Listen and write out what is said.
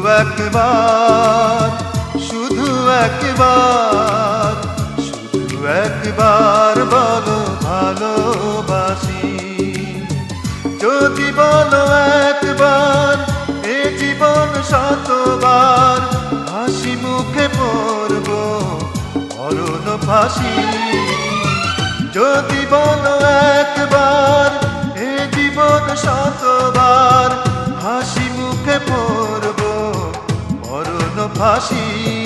একবার, শুধু একবার, শুধু একবার বলো ভালোবাসি। যদি বলো একবার, এ জীবন শতবার হাসি মুখে পড়ব মরণ ফাঁসি। যদি বলো একবার, এ জীবন শতবার হাসি মুখে পড়ব মরণ ফাঁসি।